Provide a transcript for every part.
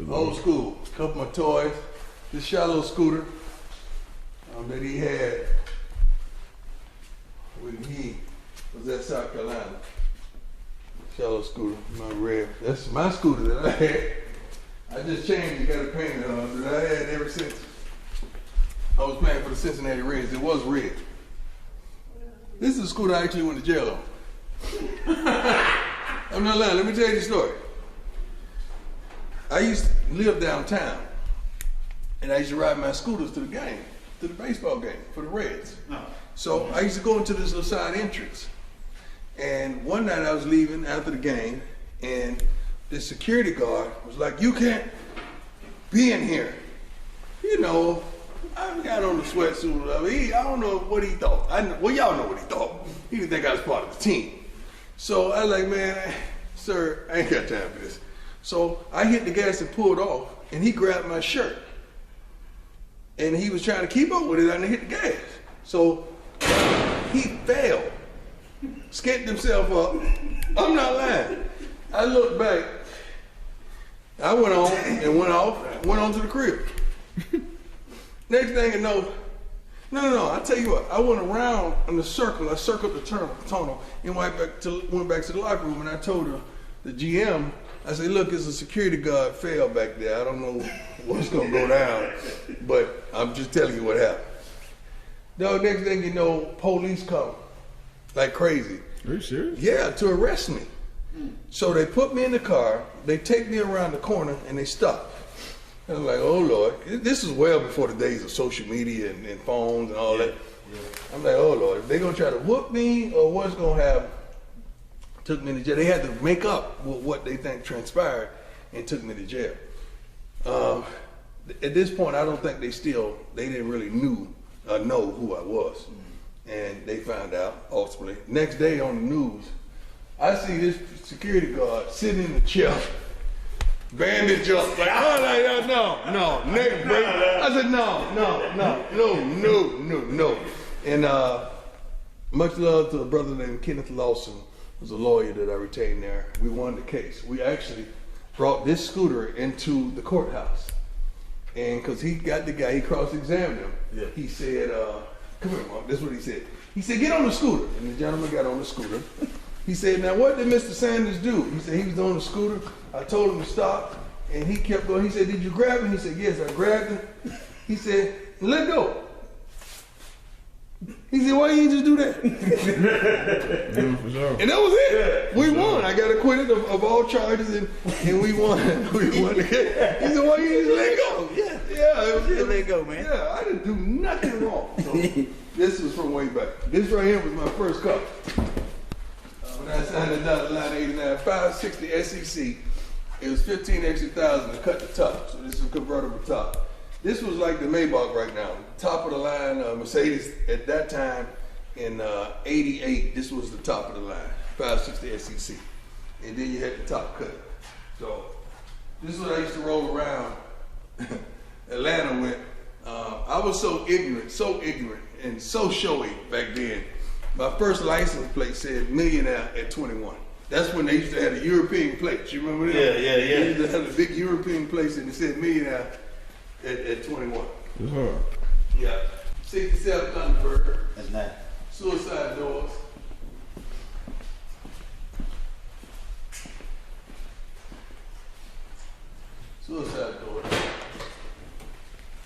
Old school. A couple of toys. This shallow scooter that he had when he was at South Carolina. Shallow scooter, my red. That's my scooter that I had. I just changed it, got it painted on, but I had ever since I was playing for the Cincinnati Reds. It was red. This is a scooter I actually went to jail on. I'm not lying, let me tell you the story. I used to live downtown, and I used to ride my scooters to the game, to the baseball game for the Reds. So I used to go into this little side entrance. And one night I was leaving after the game, and this security guard was like, "You can't be in here." You know, I got on the sweatsuit. I don't know what he thought. Well, y'all know what he thought. He didn't think I was part of the team. So I was like, "Man, sir, I ain't got time for this." So I hit the gas and pulled off, and he grabbed my shirt. And he was trying to keep up with it, and I hit the gas. So he fell, skinned himself up. I'm not lying. I looked back. I went on and went off, went on to the crib. Next thing you know, no, I tell you what, I went around in the circle, I circled the tunnel, and went back to the locker room, and I told the GM, I said, "Look, it's a security guard fell back there. I don't know what's gonna go down, but I'm just telling you what happened." No, next thing you know, police come like crazy. Are you serious? Yeah, to arrest me. So they put me in the car, they take me around the corner, and they stop. And I'm like, "Oh Lord," this is well before the days of social media and phones and all that. Yeah. I'm like, "Oh Lord, they gonna try to whoop me or what's gonna happen?" Took me to jail. They had to make up what they think transpired and took me to jail. At this point, I don't think they didn't really know who I was. And they found out ultimately. Next day on the news, I see this security guard sitting in the chair, bandage up, like, no, neck break. I said, no. And much love to a brother named Kenneth Lawson, was a lawyer that I retained there. We won the case. We actually brought this scooter into the courthouse. And because he got the guy, he cross-examined him. Yeah. He said, "Come here, Mark," this is what he said. He said, "Get on the scooter." And the gentleman got on the scooter. He said, "Now what did Mr. Sanders do?" He said, "He was on the scooter. I told him to stop, and he kept going." He said, "Did you grab him?" He said, "Yes, I grabbed him." He said, "Let go." He said, "Why you didn't just do that?" Yeah, for sure. And that was it. Yeah, we won. I got acquitted of all charges, and we won. We won the case. He said, "Why you didn't just let go?" Yeah. Let go, man. Yeah, I didn't do nothing wrong. So this was from way back. This right here was my first car. When I signed the dotted line 89, 560 SEC, it was 15 extra thousand to cut the top. So this is a convertible top. This was like the Maybach right now. Top of the line, Mercedes at that time in 88, this was the top of the line, 560 SEC. And then you had the top cut. So this is what I used to roll around Atlanta with. I was so ignorant and so showy back then. My first license plate said millionaire at 21. That's when they used to have the European plates. You remember that? Yeah. They used to have the big European plates and it said millionaire at 21. It's hard. Yeah. 67 Thunderbird. That's nice. Suicide doors. Suicide doors.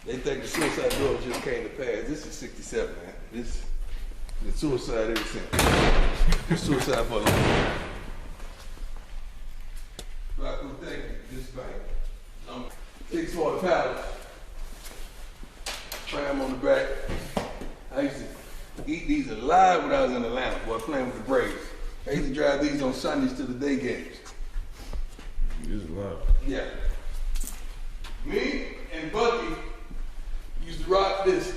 They think the suicide doors just came to pass. This is 67, man. This the suicide ever since. The suicide for a long time. But I thank you. This bank. 640 pallets. Tram on the back. I used to eat these alive when I was in Atlanta, boy, playing with the Braves. I used to drive these on Sundays to the day games. It's a lot. Yeah. Me and Bucky used to rock this.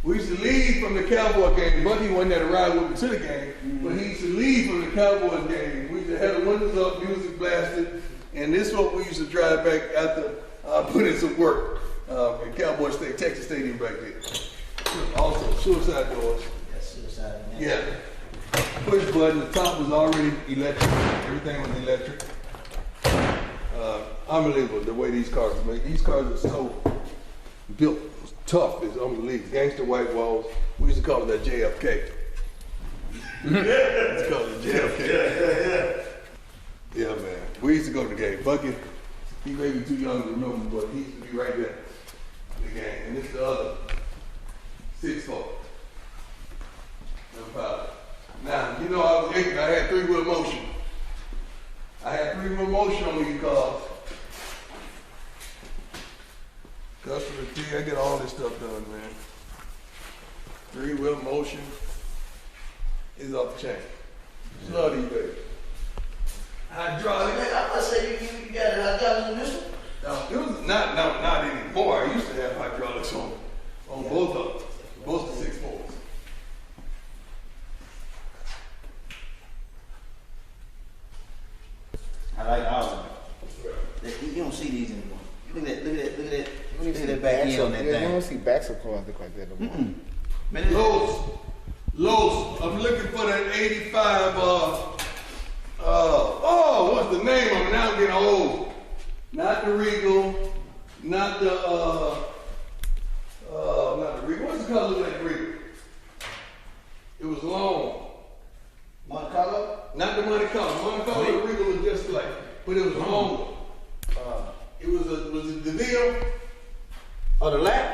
We used to leave from the Cowboy game. Bucky wasn't there to ride with me to the game, but he used to leave from the Cowboys game. We used to have the windows up, music blasted, and this is what we used to drive back after I put in some work in Cowboy State, Texas Stadium back then. Also, suicide doors. That's suicide, man. Yeah. Push button, the top was already electric. Everything was electric. Unbelievable the way these cars are made. These cars are so built tough. It's unbelievable. Gangster white walls. We used to call it that JFK. It's called it JFK. Yeah, man. We used to go to the game. Bucky, he may be too young to remember, but he used to be right there in the game. And it's the other 6-4. Now, you know I was ignorant. I had 3-wheel motion. I had 3-wheel motion on these cars. Customer T, I get all this stuff done, man. 3-wheel motion is off the chain. Love these babies. Hydraulic. I must say you got it hydraulics in this one? No, it was not anymore. I used to have hydraulics on both of them. Both the 6-4s. I like all of them. You don't see these anymore. Look at that back end on that You thing. don't see backs of cars look like that no more. Man, Los, I'm looking for that 85, what's the name of it? Now I'm getting old. Not the Regal, not the Regal. What's the color of that Regal? It was long. Monte Carlo? Not the Monte Carlo. Monte Carlo, the Regal was just like, but it was longer. It was it DeVille? Oh, the lap?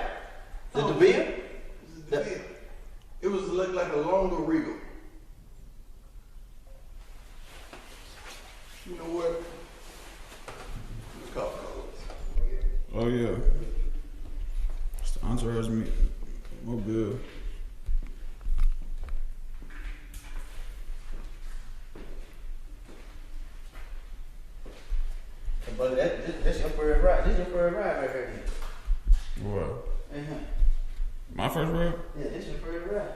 The DeVille? DeVille. It was like a longer Regal. You know what? Let's call it. Oh yeah. It's the Entourage Mobile. But that's your first ride. This is your first ride right here. What? Uh-huh. My first ride? Yeah, this is your first ride.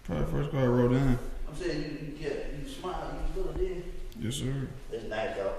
Probably first car I rode in. I'm saying you smile, you good, did. Yes, sir. It's nice, though.